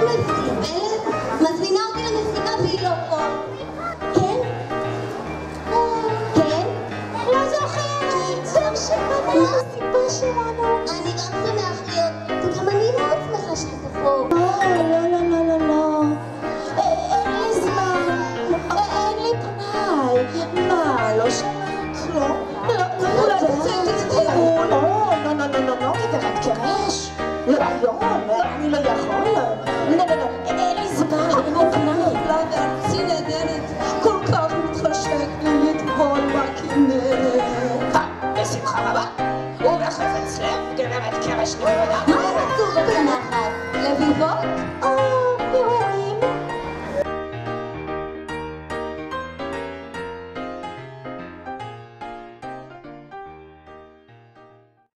מבולבלת? מזמינה אותי למסיבה והיא לא פה. כן? כן? לא זוכרת. זהו שבאתי למסיבה שלנו. אני גם שמח להיות, וגם אני מאוד שמחה שתבואו. לא. אין לי זמן. אין לי פנאי. מה, לא שמעת? לא. לא, גברת קרש. לא, אני לא יכול. לא, אין לי זמן, אין לי פנאי. ארצי נהדרת, כל כך מתחשק לי לטבול בכנרת. בשמחה רבה. ובחפץ לב, גברת קרש נכבדה. מה רצו בנחל? לביבות?